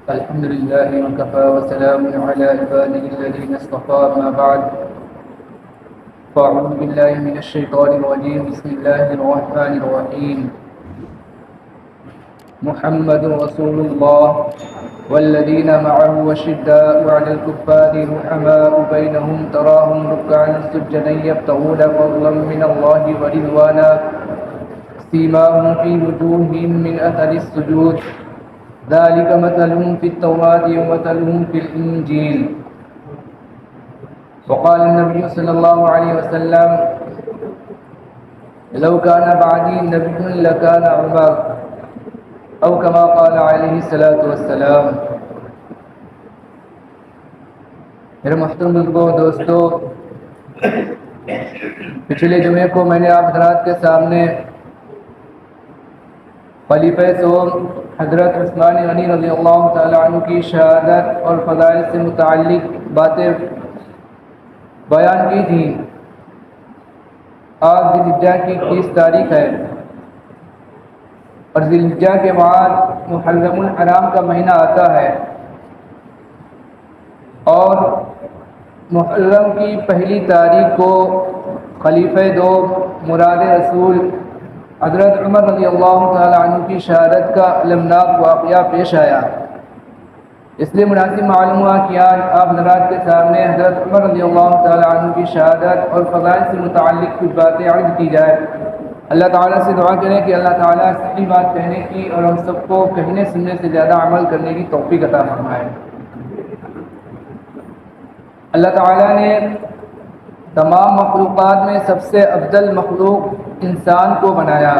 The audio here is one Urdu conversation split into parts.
الحمد لله وكفى وسلام على عباده الذين اصطفى ما بعد فأعوذ بالله من الشيطان الرجيم بسم الله الرحمن الرحيم محمد رسول الله والذين معه وشداء على الكفار رحماء بينهم تراهم ركعا سجدا يبتغون فضلا من الله ورضوانا سيماهم في وجوههم من أثر السجود ذلك مثلهم في التوراة ومثلهم في الإنجيل وقال النبي صلى الله عليه وسلم لو كان بعدي نبي لكان عمر أو كما قال عليه الصلاة والسلام. میرے محترم بزرگوں دوستو، پچھلے جمعے کو میں نے آپ حضرات کے سامنے خلیفہ سوم حضرت عثمان غنی رضی اللہ تعالیٰ عنہ کی شہادت اور فضائل سے متعلق باتیں بیان کی تھی. آج ذی الحجہ کی 30 تاریخ ہے اور ذی الحجہ کے بعد محرم الحرام کا مہینہ آتا ہے اور محرم کی پہلی تاریخ کو خلیفہ دو مراد رسول حضرت عمر رضی اللہ تعالیٰ عنہ کی شہادت کا المناک واقعہ پیش آیا. اس لیے مناسب معلوم ہوا کہ آج آپ حضرات کے سامنے حضرت عمر رضی اللہ تعالیٰ عنہ کی شہادت اور فضائل سے متعلق کچھ باتیں عرض کی جائے. اللہ تعالیٰ سے دعا کریں کہ اللہ تعالیٰ صحیح بات کہنے کی اور ہم سب کو کہنے سننے سے زیادہ عمل کرنے کی توفیق عطا فرمائے. اللہ تعالیٰ نے تمام مخلوقات میں سب سے افضل مخلوق انسان کو بنایا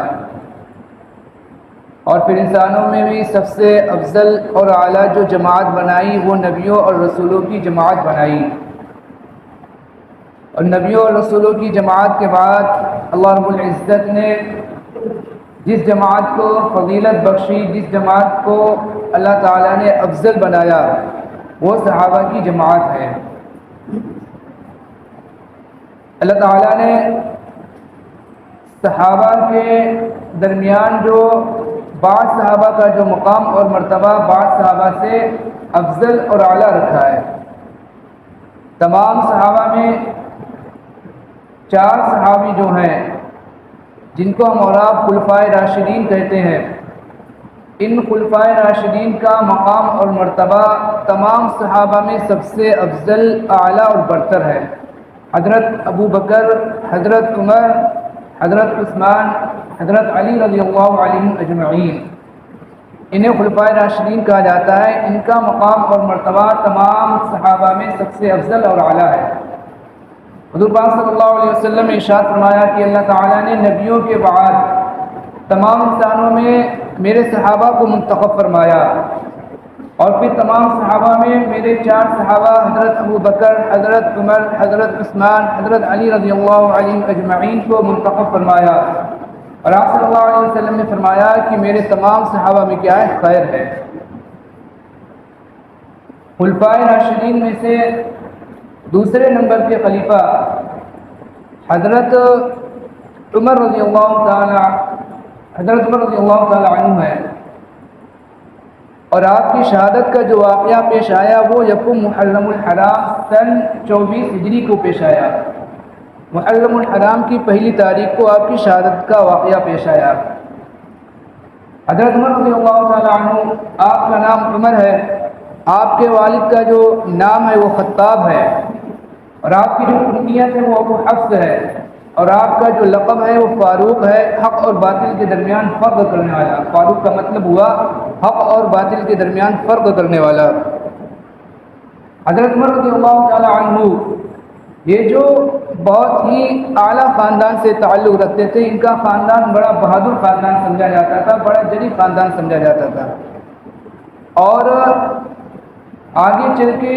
اور پھر انسانوں میں بھی سب سے افضل اور اعلیٰ جو جماعت بنائی وہ نبیوں اور رسولوں کی جماعت بنائی. اور نبیوں اور رسولوں کی جماعت کے بعد اللہ رب العزت نے جس جماعت کو فضیلت بخشی، جس جماعت کو اللہ تعالیٰ نے افضل بنایا وہ صحابہ کی جماعت ہے. اللہ تعالیٰ نے صحابہ کے درمیان جو بعض صحابہ کا جو مقام اور مرتبہ بعض صحابہ سے افضل اور اعلیٰ رکھا ہے. تمام صحابہ میں 4 صحابی جو ہیں جن کو ہم اور آپ خلفائے راشدین کہتے ہیں، ان خلفائے راشدین کا مقام اور مرتبہ تمام صحابہ میں سب سے افضل، اعلیٰ اور برتر ہے. حضرت ابو بکر، حضرت عمر، حضرت عثمان، حضرت علی رضی اللہ عنہم اجمعین، انہیں خلفائے راشدین کہا جاتا ہے. ان کا مقام اور مرتبہ تمام صحابہ میں سب سے افضل اور اعلیٰ ہے. حضور پاک صلی اللہ علیہ وسلم نے ارشاد فرمایا کہ اللہ تعالیٰ نے نبیوں کے بعد تمام انسانوں میں میرے صحابہ کو منتخب فرمایا اور پھر تمام صحابہ میں میرے 4 صحابہ حضرت ابو بکر، حضرت عمر، حضرت عثمان، حضرت علی رضی اللہ عنہم اجمعین کو منتخب فرمایا. اور آپ صلی اللہ علیہ وسلم نے فرمایا کہ میرے تمام صحابہ میں کیا ہے؟ خیر ہے. خلفائے راشدین میں سے دوسرے نمبر کے خلیفہ حضرت عمر رضی اللہ تعالی عنہ ہے اور آپ کی شہادت کا جو واقعہ پیش آیا وہ یکم محرم الحرام سن 24 ہجری کو پیش آیا. محرم الحرام کی پہلی تاریخ کو آپ کی شہادت کا واقعہ پیش آیا. حضرت عمر رضی اللہ تعالی عنہ، آپ کا نام عمر ہے، آپ کے والد کا جو نام ہے وہ خطاب ہے اور آپ کی جو کنیت ہے وہ ابو حفص ہے اور آپ کا جو لقب ہے وہ فاروق ہے، حق اور باطل کے درمیان فرق کرنے والا. فاروق کا مطلب ہوا حق اور باطل کے درمیان فرق کرنے والا. حضرت عمر رضی اللہ تعالی عنہ یہ جو بہت ہی اعلیٰ خاندان سے تعلق رکھتے تھے، ان کا خاندان بڑا بہادر خاندان سمجھا جاتا تھا، بڑا جلیل خاندان سمجھا جاتا تھا. اور آگے چل کے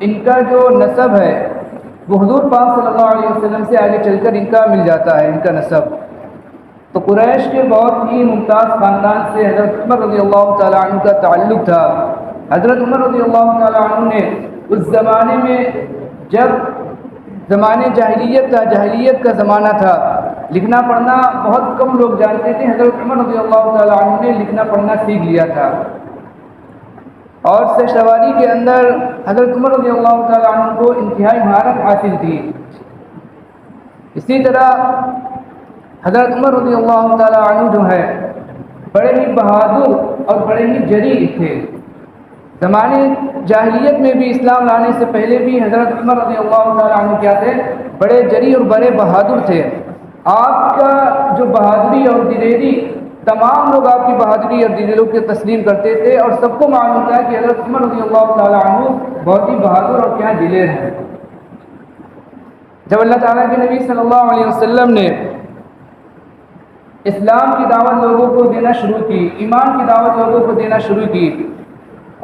ان کا جو نسب ہے وہ حضور پاک صلی اللہ علیہ وسلم سے آگے چل کر ان کا مل جاتا ہے، ان کا نسب. تو قریش کے بہت ہی ممتاز خاندان سے حضرت عمر رضی اللہ تعالیٰ عنہ کا تعلق تھا. حضرت عمر رضی اللہ تعالیٰ عنہ نے اس زمانے میں، جب زمانے جاہلیت تھا، جاہلیت کا زمانہ تھا، لکھنا پڑھنا بہت کم لوگ جانتے تھے. حضرت عمر رضی اللہ تعالیٰ عنہ نے لکھنا پڑھنا سیکھ لیا تھا اور سے سواری کے اندر حضرت عمر رضی اللہ تعالیٰ عنہ کو انتہائی مہارت حاصل تھی۔ اسی طرح حضرت عمر رضی اللہ تعالیٰ عنہ جو ہے بڑے ہی بہادر اور بڑے ہی جری تھے۔ زمانے جاہلیت میں بھی، اسلام لانے سے پہلے بھی حضرت عمر رضی اللہ تعالیٰ عنہ کیا تھے؟ بڑے جری اور بڑے بہادر تھے۔ آپ کا جو بہادری اور دلیری، تمام لوگ آپ کی بہادری اور دلیری کو تسلیم کرتے تھے، اور سب کو معلوم تھا کہ حضرت عمر رضی اللہ تعالیٰ عنہ بہت ہی بہادر اور کیا دلیر ہیں۔ جب اللہ تعالیٰ کے نبی صلی اللہ علیہ وسلم نے اسلام کی دعوت لوگوں کو دینا شروع کی، ایمان کی دعوت لوگوں کو دینا شروع کی،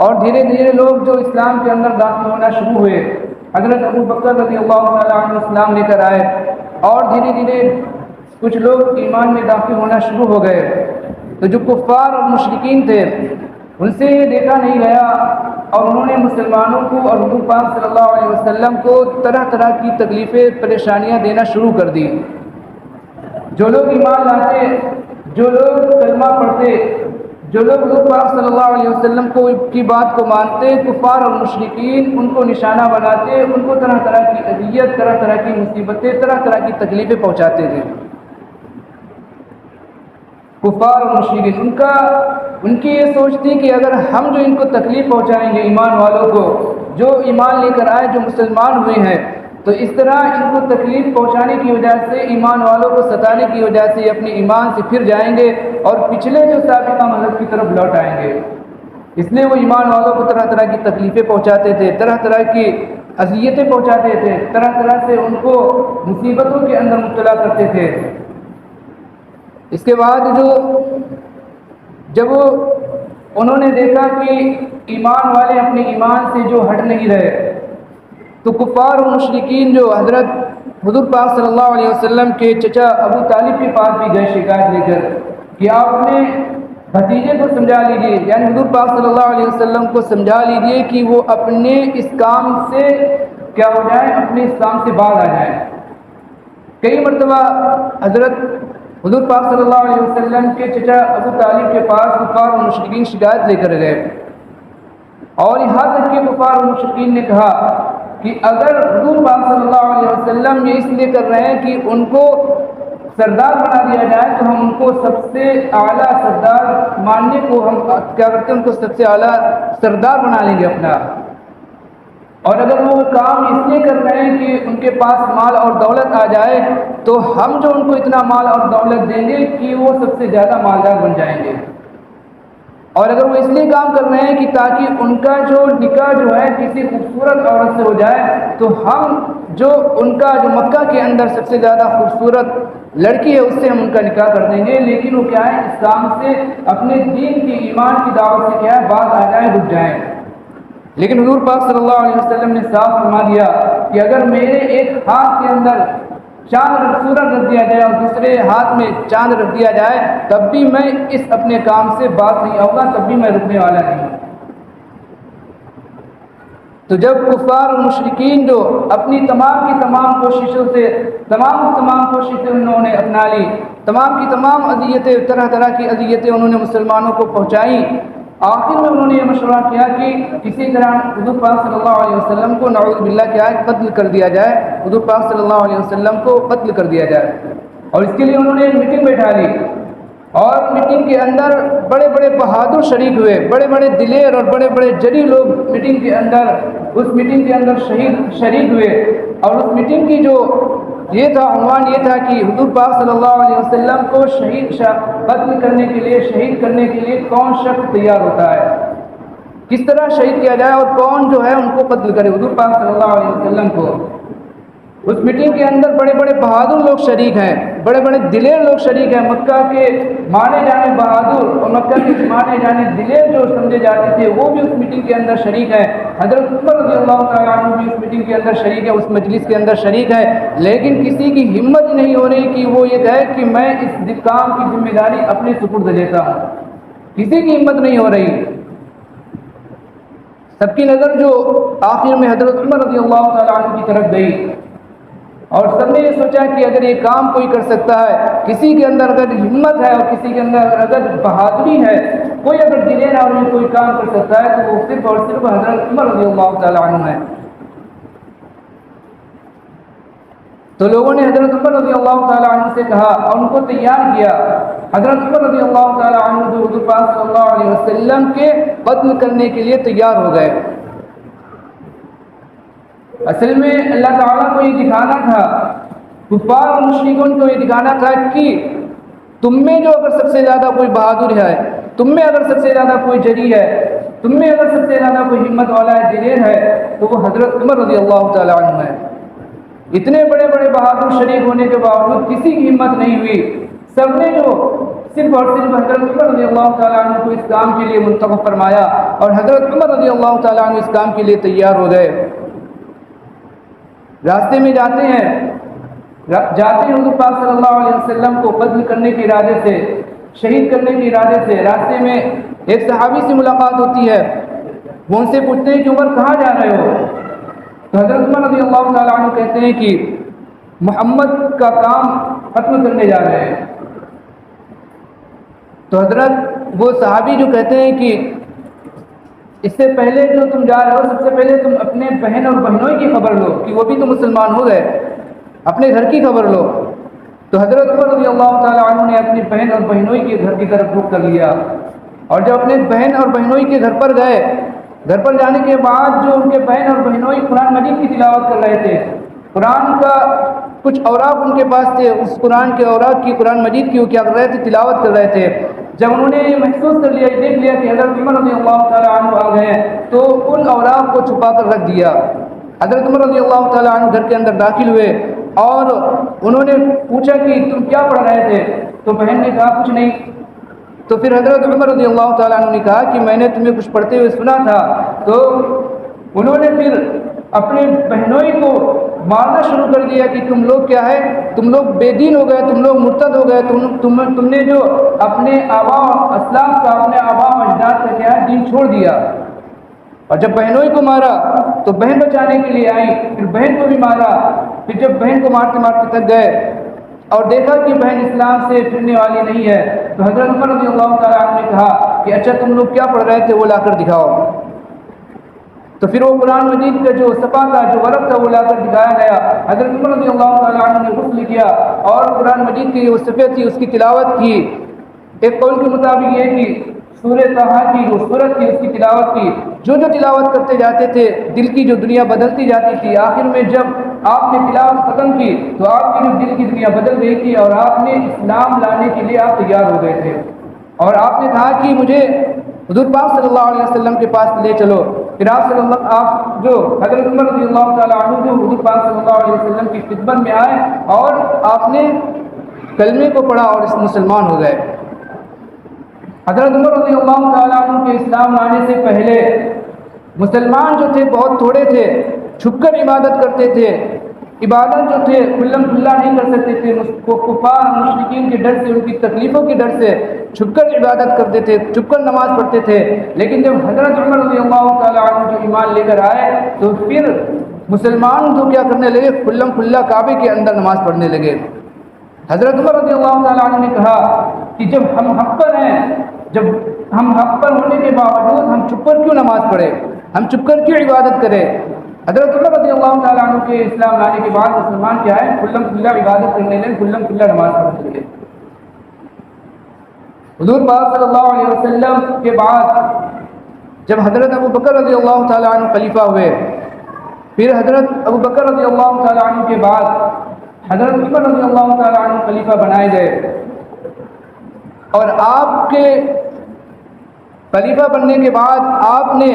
اور دھیرے دھیرے لوگ جو اسلام کے اندر داخل ہونا شروع ہوئے، حضرت ابو بکر رضی اللہ تعالیٰ عنہ اسلام لے کر آئے، اور دھیرے دھیرے کچھ لوگ ایمان میں داخل ہونا شروع ہو گئے، تو جو کفار اور مشرکین تھے ان سے یہ دیکھا نہیں گیا، اور انہوں نے مسلمانوں کو اور حضور پاک صلی اللہ علیہ وسلم کو طرح طرح کی تکلیفیں، پریشانیاں دینا شروع کر دی۔ جو لوگ ایمان لاتے، جو لوگ کلمہ پڑھتے، جو لوگ حضور پاک صلی اللہ علیہ وسلم کی بات کو مانتے، کفار اور مشرکین ان کو نشانہ بناتے، ان کو طرح طرح کی اذیت، طرح طرح کی مصیبتیں، طرح طرح کی تکلیفیں پہنچاتے تھے۔ کفار اور مشرکین ان کی یہ سوچ تھی کہ اگر ہم جو ان کو تکلیف پہنچائیں گے، ایمان والوں کو جو ایمان لے کر آئے، جو مسلمان ہوئے ہیں، تو اس طرح ان کو تکلیف پہنچانے کی وجہ سے، ایمان والوں کو ستانے کی وجہ سے یہ اپنے ایمان سے پھر جائیں گے اور پچھلے جو سابقہ مذہب کی طرف لوٹ آئیں گے۔ اس لیے وہ ایمان والوں کو طرح طرح کی تکلیفیں پہنچاتے تھے، طرح طرح کی اذیتیں پہنچاتے تھے، طرح طرح سے ان کو مصیبتوں کے اندر مبتلا کرتے تھے۔ اس کے بعد جب انہوں نے دیکھا کہ ایمان والے اپنے ایمان سے جو ہٹ نہیں رہے، تو کفار و مشرکین جو حضرت حضور پاک صلی اللہ علیہ وسلم کے چچا ابو طالب کے پاس بھی گئے شکایت لے کر کہ آپ اپنے بھتیجے کو سمجھا لیجیے، یعنی حضور پاک صلی اللہ علیہ وسلم کو سمجھا لیجیے کہ وہ اپنے اس کام سے کیا ہو جائیں، اپنے اس کام سے باز آ جائیں۔ کئی مرتبہ حضرت حضور پاک صلی اللہ علیہ وسلم کے چچا ابو طالب کے پاس کفار و مشرکین شکایت لے کر گئے، اور یہاں تک کہ کفار و مشرکین نے کہا کہ اگر حضور پاک صلی اللہ علیہ وسلم یہ اس لیے کر رہے ہیں کہ ان کو سردار بنا دیا جائے، تو ہم ان کو سب سے اعلیٰ سردار ماننے کو ہم کیا کرتے ہیں، ان کو سب سے اعلیٰ سردار بنا لیں گے اپنا۔ اور اگر وہ کام اس لیے کر رہے ہیں کہ ان کے پاس مال اور دولت آ جائے، تو ہم جو ان کو اتنا مال اور دولت دیں گے کہ وہ سب سے زیادہ مالدار بن جائیں گے۔ اور اگر وہ اس لیے کام کر رہے ہیں کہ تاکہ ان کا جو نکاح جو ہے کسی خوبصورت عورت سے ہو جائے، تو ہم جو ان کا جو مکہ کے اندر سب سے زیادہ خوبصورت لڑکی ہے اس سے ہم ان کا نکاح کر دیں گے، لیکن وہ کیا ہے، اسلام سے، اپنے دین کی، ایمان کی دعوت سے کیا ہے، باز آ جائیں، رک جائیں۔ لیکن حضور پاک صلی اللہ علیہ وسلم نے صاف فرما دیا کہ اگر میرے ایک ہاتھ کے اندر چاند سورج رکھ دیا جائے اور دوسرے ہاتھ میں چاند رکھ دیا جائے، تب بھی میں اس اپنے کام سے باز نہیں آؤں گا، تب بھی میں رکنے والا نہیں ہوں۔ تو جب کفار و مشرکین جو اپنی تمام کی تمام کوششیں انہوں نے اپنا لی، تمام کی تمام اذیتیں، طرح طرح کی اذیتیں انہوں نے مسلمانوں کو پہنچائیں، آخر میں انہوں نے یہ مشورہ کیا کہ کسی طرح حضور پاک صلی اللہ علیہ وسلم کو نعوذ باللہ کیا ہے، قتل کر دیا جائے، حضور پاک صلی اللہ علیہ وسلم کو قتل کر دیا جائے۔ اور اس کے لیے انہوں نے ایک میٹنگ بیٹھا لی، اور میٹنگ کے اندر بڑے بڑے بہادر شریک ہوئے، بڑے بڑے دلیر اور بڑے بڑے جری لوگ میٹنگ کے اندر شریک ہوئے۔ اور اس میٹنگ کی جو یہ تھا، عنوان یہ تھا کہ حضور پاک صلی اللہ علیہ وسلم کو قتل کرنے کے لیے، شہید کرنے کے لیے کون شخص تیار ہوتا ہے، کس طرح شہید کیا جائے، اور کون جو ہے ان کو قتل کرے، حضور پاک صلی اللہ علیہ وسلم کو۔ اس میٹنگ کے اندر بڑے بڑے بہادر لوگ شریک ہیں، بڑے بڑے دلیر لوگ شریک ہیں، مکہ کے مانے جانے بہادر اور مکہ کے مانے جانے دلیر جو سمجھے جاتے تھے، وہ بھی اس میٹنگ کے اندر شریک ہیں۔ حضرت عمر رضی اللہ تعالیٰ عنہ بھی اس میٹنگ کے اندر شریک ہے، اس مجلس کے اندر شریک ہے، لیکن کسی کی ہمت نہیں ہو رہی کہ وہ یہ کہے کہ میں اس کام کی ذمہ داری اپنے سپرد لیتا ہوں، کسی کی ہمت نہیں ہو رہی۔ سب کی نظر جو آخر میں حضرت عمر رضی اللہ تعالیٰ عنہ کی طرف گئی، اور سب نے یہ سوچا کہ اگر یہ کام کوئی کر سکتا ہے، کسی کے اندر اگر ہمت ہے اور کسی کے اندر اگر بہادری ہے، کوئی اگر دلیر اور میں کوئی کام کر سکتا ہے تو وہ صرف اور صرف حضرت عمر رضی اللہ تعالیٰ عنہ ہے۔ تو لوگوں نے حضرت عمر رضی اللہ تعالیٰ عنہ سے کہا اور ان کو تیار کیا۔ حضرت عمر رضی اللہ تعالیٰ عنہ جو حضور پاک صلی اللہ علیہ وسلم کے قتل کرنے کے لیے تیار ہو گئے۔ اصل میں اللہ تعالیٰ کو یہ دکھانا تھا، کفار اور مشرکین کو یہ دکھانا تھا کہ تم میں جو اگر سب سے زیادہ کوئی بہادر ہے، تم میں اگر سب سے زیادہ کوئی جری ہے، تم میں اگر سب سے زیادہ کوئی ہمت والا ہے، دلیر ہے، تو وہ حضرت عمر رضی اللہ تعالیٰ عنہ ہے۔ اتنے بڑے بڑے بہادر شریک ہونے کے باوجود کسی کی ہمت نہیں ہوئی، سب نے جو صرف اور صرف حضرت عمر رضی اللہ تعالیٰ عنہ کو اس کام کے لیے منتخب فرمایا اور حضرت عمر رضی اللہ تعالیٰ عنہ اس کام کے لیے تیار ہو گئے۔ راستے میں جاتے ہیں حضور پاک صلی اللہ علیہ وسلم کو قتل کرنے کے ارادے سے، شہید کرنے کے ارادے سے۔ راستے میں ایک صحابی سے ملاقات ہوتی ہے، وہ ان سے پوچھتے ہیں کہ عمر کہاں جا رہے ہو؟ تو حضرت عمر رضی اللہ تعالیٰ عنہ کہتے ہیں کہ محمد کا کام ختم کرنے جا رہے ہیں۔ تو حضرت وہ صحابی جو کہتے ہیں کہ اس سے پہلے جو تم جا رہے ہو، سب سے پہلے تم اپنے بہن اور بہنوئی کی خبر لو کہ وہ بھی تو مسلمان ہو گئے، اپنے گھر کی خبر لو۔ تو حضرت عمر رضی اللہ تعالیٰ عنہ نے اپنی بہن اور بہنوئی کے گھر کی طرف رخ کر لیا، اور جب اپنے بہن اور بہنوئی کے گھر پر گئے، گھر پر جانے کے بعد جو ان کے بہن اور بہنوئی قرآن مجید کی تلاوت کر رہے تھے، قرآن کا کچھ اوراق ان کے پاس تھے، اس قرآن کے اوراق کی، قرآن مجید کی وہ کیا کر رہے تھے؟ تلاوت کر رہے تھے۔ جب انہوں نے یہ محسوس کر لیا، دیکھ لیا کہ حضرت عمر رضی اللہ تعالیٰ عنہ آ گئے ہیں، تو ان اوراق کو چھپا کر رکھ دیا۔ حضرت عمر رضی اللہ تعالیٰ عنہ گھر کے اندر داخل ہوئے اور انہوں نے پوچھا کہ تم کیا پڑھ رہے تھے؟ تو بہن نے کہا کچھ نہیں۔ تو پھر حضرت عمر رضی اللہ تعالیٰ عنہ نے کہا کہ میں نے تمہیں کچھ پڑھتے ہوئے سنا تھا۔ تو انہوں نے پھر اپنے بہنوئی کو مارنا شروع کر دیا کہ تم لوگ کیا ہے، تم لوگ بے دین ہو گئے، تم لوگ مرتد ہو گئے، تم نے جو اپنے آباء اسلاف کا، اپنے آباء اجداد کا کیا ہے دین چھوڑ دیا۔ اور جب بہنوئی کو مارا تو بہن بچانے کے لیے آئی، پھر بہن کو بھی مارا۔ پھر جب بہن کو مارتے مارتے تک گئے اور دیکھا کہ بہن اسلام سے پھرنے والی نہیں ہے، تو حضرت عمر رضی اللہ تعالیٰ عنہ نے کہا کہ اچھا تم لوگ کیا پڑھ رہے تھے، وہ لا کر دکھاؤ۔ تو پھر وہ قرآن مجید کا جو صفحہ تھا، جو ورق تھا، وہ لا کر دکھایا گیا۔ حضرت عمر رضی اللہ تعالیٰ عنہ نے غسل کیا اور قرآن مجید کی جو صفحہ تھی اس کی تلاوت کی۔ ایک قول کے مطابق یہ کہ سورہ طٰہٰ کی جو سورت تھی اس کی تلاوت کی۔ جو تلاوت کرتے جاتے تھے، دل کی جو دنیا بدلتی جاتی تھی۔ آخر میں جب آپ نے تلاوت ختم کی تو آپ کی جو دل کی دنیا بدل گئی تھی اور آپ نے اسلام لانے کے لیے آپ تیار ہو گئے تھے، اور آپ نے کہا کہ مجھے حضور پاک صلی اللہ علیہ وسلم کے پاس لے چلو۔ پھر آپ جو حضرت عمر رضی اللہ تعالیٰ عنہ جو حضور پاک صلی اللہ علیہ وسلم کی خدمت میں آئے اور آپ نے کلمے کو پڑھا اور اس مسلمان ہو گئے۔ حضرت عمر رضی اللہ تعالیٰ عنہ کے اسلام لانے سے پہلے مسلمان جو تھے بہت تھوڑے تھے، چھپ کر عبادت کرتے تھے۔ عبادت جو تھے کھلم کھلا نہیں کر سکتے تھے، کفار مشرکین کے ڈر سے، ان کی تکلیفوں کے ڈر سے چھپ کر عبادت کرتے تھے، چھپ کر نماز پڑھتے تھے۔ لیکن جب حضرت عمر رضی اللہ تعالیٰ عنہ جو ایمان لے کر آئے تو پھر مسلمان تو کیا کرنے لگے، کھلم کھلا کعبے کے اندر نماز پڑھنے لگے۔ حضرت عمر رضی اللہ تعالیٰ عنہ نے کہا کہ جب ہم حق پر ہیں، جب ہم حق پر ہونے کے باوجود ہم چھپ کر کیوں نماز پڑھیں، ہم چھپ کر کیوں عبادت کریں۔ حضرت عمر رضی اللہ تعالیٰ عنہ کے اسلام لانے کے بعد مسلمان کیا ہے، کھلم کھلا عبادت کرنے لگے، کھلم کھلا نماز پڑھنے لگے۔ حضور پاک صلی اللہ علیہ وسلم کے بعد جب حضرت ابو بکر رضی اللہ تعالیٰ عنہ خلیفہ ہوئے، پھر حضرت ابو بکر رضی اللہ تعالیٰ عنہ کے بعد حضرت عمر رضی اللہ تعالیٰ عنہ خلیفہ بنائے گئے، اور آپ کے خلیفہ بننے کے بعد آپ نے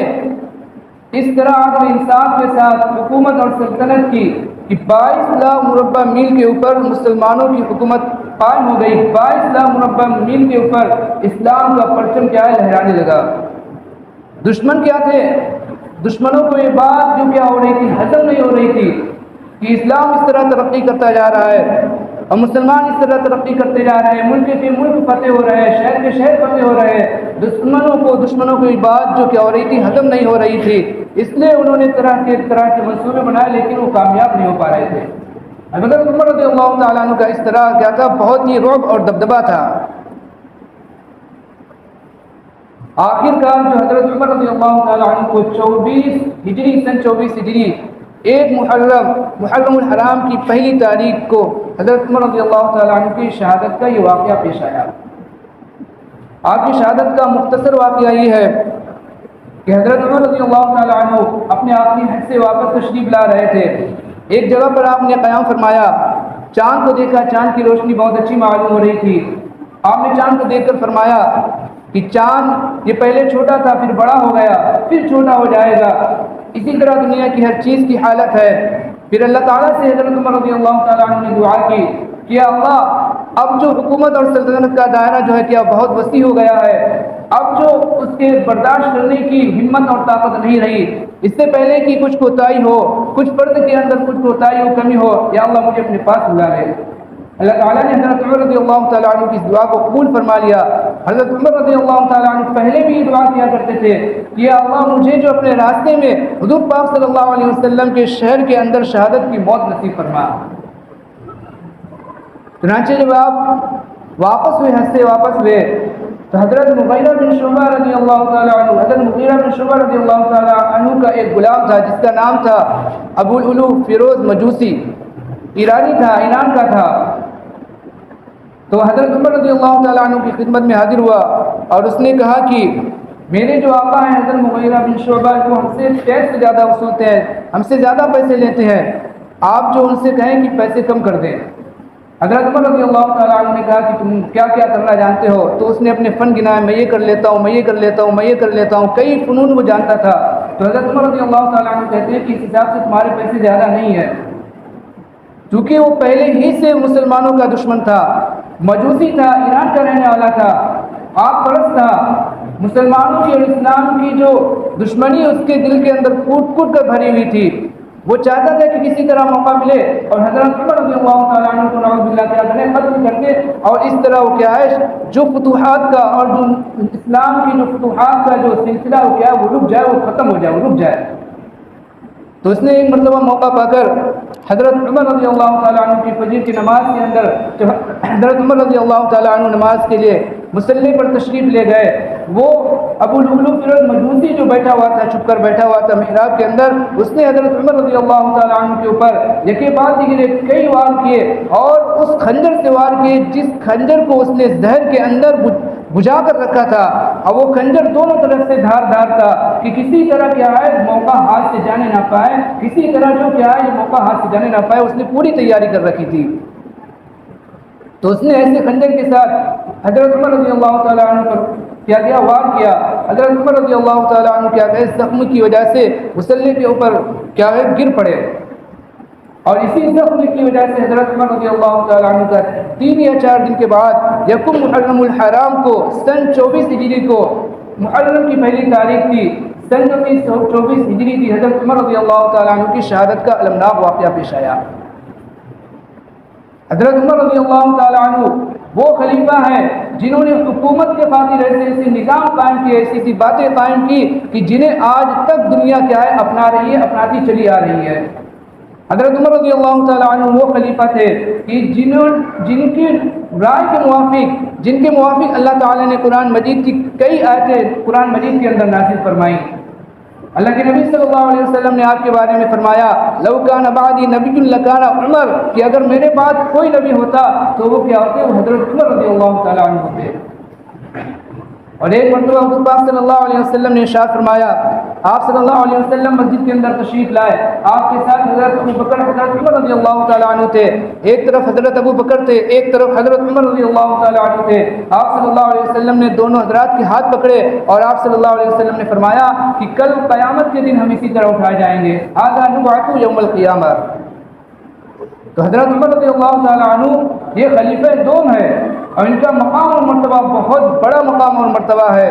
اس طرح عدل انصاف کے ساتھ حکومت اور سلطنت کی کہ 22 لاکھ مربع میل کے اوپر مسلمانوں کی حکومت قائم ہو گئی۔ 22 لاکھ مربع میل کے اوپر اسلام کا پرچم کیا ہے، لہرانے لگا۔ دشمن کیا تھے، دشمنوں کو یہ بات جو کیا ہو رہی تھی، ہضم نہیں ہو رہی تھی کہ اسلام اس طرح ترقی کرتا جا رہا ہے اور مسلمان اس طرح ترقی کرتے جا رہے ہیں، ملک کے ملک فتح ہو رہے ہیں، شہر کے شہر فتح ہو رہے ہیں۔ دشمنوں کو یہ بات جو کیا ہو رہی تھی، ہضم نہیں ہو رہی تھی، اس لیے انہوں نے طرح کے منصوبے بنائے، لیکن وہ کامیاب نہیں ہو پا رہے تھے۔ حضرت عمر رضی اللہ تعالیٰ عنہ کا اس طرح کیا تھا، بہت ہی رعب اور دبدبہ تھا۔ آخر کار جو حضرت عمر رضی اللہ تعالیٰ عنہ کو 24 ہجری سن 24 ہجری ایک محرم الحرام کی پہلی تاریخ کو حضرت عمر رضی اللہ تعالیٰ عنہ کی شہادت کا یہ واقعہ پیش آیا۔ آپ کی شہادت کا مختصر واقعہ یہ ہے کہ حضرت عمر رضی اللہ تعالیٰ عنہ اپنے آخری حج سے واپس تشریف لا رہے تھے۔ ایک جگہ پر آپ نے قیام فرمایا، چاند کو دیکھا، چاند کی روشنی بہت اچھی معلوم ہو رہی تھی۔ آپ نے چاند کو دیکھ کر فرمایا کہ چاند یہ پہلے چھوٹا تھا، پھر بڑا ہو گیا، پھر چھوٹا ہو جائے گا، اسی طرح دنیا کی ہر چیز کی حالت ہے۔ پھر اللہ تعالیٰ سے حضرت عمر رضی اللہ تعالیٰ عنہ نے دعا کی کہ اللہ اب جو حکومت اور سلطنت کا دائرہ جو ہے کیا بہت وسیع ہو گیا ہے، اب جو اس کے برداشت کرنے کی ہمت اور طاقت نہیں رہی، اس سے پہلے کہ کچھ کوتاہی ہو، کچھ فرد کے اندر کچھ کوتاہی ہو، کمی ہو، یا اللہ مجھے اپنے پاس بلا لے۔ اللہ تعالیٰ نے حضرت عمر رضی اللہ تعالیٰ عنہ کی اس دعا کو قبول فرما لیا۔ حضرت عمر رضی اللہ تعالیٰ عنہ پہلے بھی یہ دعا کیا کرتے تھے کہ یا اللہ مجھے جو اپنے راستے میں حضور پاک صلی اللہ علیہ وسلم کے شہر کے اندر شہادت کی موت نصیب فرما۔ چنانچہ جب آپ واپس ہوئے، حج سے واپس ہوئے، تو حضرت مغیرہ بن شعبہ رضی اللہ تعالیٰ عنہ، حضرت مغیرہ بن شعبہ رضی اللہ تعالیٰ عنہ کا ایک غلام تھا جس کا نام تھا ابو العلو فیروز مجوسی، ایرانی تھا، ایران کا تھا۔ تو حضرت عمر رضی اللہ تعالیٰ عنہ کی خدمت میں حاضر ہوا اور اس نے کہا کہ میرے جو آقا ہیں حضرت مغیرہ بن شعبہ وہ ہم سے ٹیکس سے زیادہ وصولتے ہیں، ہم سے زیادہ پیسے لیتے ہیں، آپ جو ان سے کہیں کہ پیسے کم کر دیں۔ حضرت عمر رضی اللہ تعالیٰ عنہ نے کہا کہ تم کیا کیا کرنا جانتے ہو؟ تو اس نے اپنے فن گنائے، میں یہ کر لیتا ہوں، میں یہ کر لیتا ہوں، میں یہ کر لیتا ہوں، کئی فنون وہ جانتا تھا۔ تو حضرت عمر رضی اللہ تعالیٰ عنہ کہتے ہیں کہ اس حساب سے تمہارے پیسے زیادہ نہیں ہے، چونکہ وہ پہلے ہی سے مسلمانوں کا دشمن تھا، مجوسی تھا، ایران کا رہنے والا تھا، آگ پرست تھا، مسلمانوں کی اور اسلام کی جو دشمنی اس کے دل کے اندر کوٹ کوٹ کر بھری ہوئی تھی، وہ چاہتا تھا کہ کسی طرح موقع ملے اور حضرت عمر رضی اللہ تعالیٰ عنہ کو نعوذ باللہ تعالیٰ ختم کر دے، اور اس طرح وہ کیا ہے جو فتوحات کا اور جو اسلام کی جو فتوحات کا جو سلسلہ وہ کیا ہے وہ رک جائے، وہ ختم ہو جائے، وہ رک جائے۔ تو اس نے ایک مرتبہ موقع پا کر حضرت عمر رضی اللہ تعالیٰ عنہ کی فجر کی نماز کے اندر جب حضرت عمر رضی اللہ تعالیٰ عنہ نماز کے لیے مصلی پر تشریف لے گئے، وہ ابو العلو فیروز مجوسی جو بیٹھا ہوا تھا، چھپ کر بیٹھا ہوا تھا محراب کے اندر، اس نے حضرت عمر رضی اللہ تعالیٰ عنہ کے اوپر یکے بعد دیگرے کئی وار کیے، اور اس خنجر سے وار کیے جس خنجر کو اس نے زہر کے اندر بجھا کر رکھا تھا، اور وہ خنجر دونوں طرف سے دھار تھا کہ کسی طرح کیا ہے موقع ہاتھ سے جانے نہ پائے، کسی طرح جو کیا ہے یہ موقع ہاتھ سے جانے نہ پائے، اس نے پوری تیاری کر رکھی تھی۔ تو اس نے ایسے خنجر کے ساتھ حضرت عمر رضی اللہ تعالیٰ عنہ پر کیا کیا وار کیا۔ حضرت عمر رضی اللہ تعالیٰ عنہ کیا کہ اس زخم کی وجہ سے مصلی کے اوپر کیا ہے گر پڑے، اور اسی زخم کی وجہ سے حضرت عمر رضی اللہ تعالیٰ عنہ کا 3 یا 4 دن کے بعد یکم محرم الحرام کو سن 24 ہجری کو، محرم کی پہلی تاریخ تھی، سن 24 ہجری تھی، حضرت عمر رضی اللہ تعالیٰ عنہ کی شہادت کا المناک واقعہ پیش آیا۔ حضرت عمر رضی اللہ تعالیٰ عنہ وہ خلیفہ ہیں جنہوں نے حکومت کے خاطر ایسے ایسے نظام قائم کیے، ایسی ایسی باتیں قائم کی کہ جنہیں آج تک دنیا کیا ہے اپنا رہی ہے، اپناتی چلی آ رہی ہے۔ حضرت عمر رضی اللہ تعالیٰ عنہ وہ خلیفہ تھے کہ جن کی رائے کے موافق، جن کے موافق اللہ تعالیٰ نے قرآن مجید کی کئی آیتیں قرآن مجید کے اندر نازل فرمائیں۔ اللہ کے نبی صلی اللہ علیہ وسلم نے آپ کے بارے میں فرمایا لو کان بعدی نبی لکان عمر، کہ اگر میرے بعد کوئی نبی ہوتا تو وہ کیا ہوتے، وہ حضرت عمر رضی اللہ تعالیٰ عنہ ہوتے۔ اور ایک مرتبہ حضور پاک صلی اللہ علیہ وسلم نے ارشاد فرمایا، آپ صلی اللہ علیہ وسلم مسجد کے اندر تشریف لائے، آپ کے ساتھ حضرت ابو بکر حضرت عمر رضی اللہ تعالیٰ عنہ تھے، ایک طرف حضرت ابو بکر تھے، ایک طرف حضرت عمر رضی اللہ تعالیٰ عنہ تھے۔ آپ صلی اللہ علیہ وسلم نے دونوں حضرات کے ہاتھ پکڑے اور آپ صلی اللہ علیہ وسلم نے فرمایا کہ کل قیامت کے دن ہم اسی طرح اٹھائے جائیں گے، ھذا نبعث یوم القیامہ۔ تو حضرت عمر رضی اللہ تعالیٰ عنہ یہ خلیفہ دوم ہے، اور ان کا مقام اور مرتبہ بہت بڑا مقام اور مرتبہ ہے۔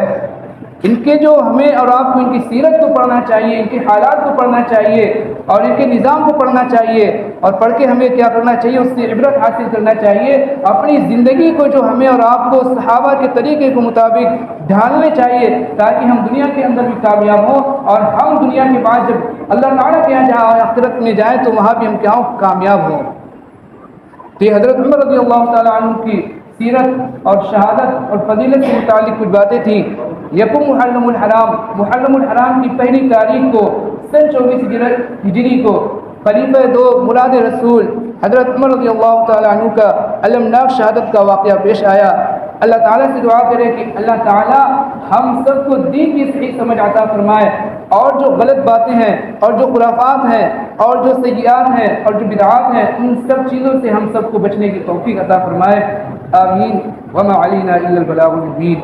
ان کے جو ہمیں اور آپ کو ان کی سیرت کو پڑھنا چاہیے، ان کے حالات کو پڑھنا چاہیے، اور ان کے نظام کو پڑھنا چاہیے، اور پڑھ کے ہمیں کیا کرنا چاہیے، اس سے عبرت حاصل کرنا چاہیے۔ اپنی زندگی کو جو ہمیں اور آپ کو صحابہ کے طریقے کے مطابق ڈھالنے چاہیے، تاکہ ہم دنیا کے اندر بھی کامیاب ہوں، اور ہم دنیا کے بعد جب اللہ تعالیٰ کے یہاں جہاں آخرت میں جائیں تو وہاں بھی ہم کیا ہوں، کامیاب ہوں۔ تو یہ حضرت عمر رضی اللہ تعالیٰ عنہ کی سیرت اور شہادت اور فضیلت سے متعلق کچھ باتیں تھیں۔ یکم محرم الحرام، محرم الحرام کی پہلی تاریخ کو سن 24 ہجری کو خلیفہ دو مراد رسول حضرت عمر رضی اللہ تعالیٰ عنہ کا المناک شہادت کا واقعہ پیش آیا۔ اللہ تعالیٰ سے دعا کرے کہ اللہ تعالیٰ ہم سب کو دین کی صحیح سمجھ عطا فرمائے، اور جو غلط باتیں ہیں اور جو خرافات ہیں اور جو سیئات ہیں اور جو بدعات ہیں ان سب چیزوں سے ہم سب کو بچنے کی توفیق عطا فرمائے، آمین۔ وما علینا الا البلاغ المبین۔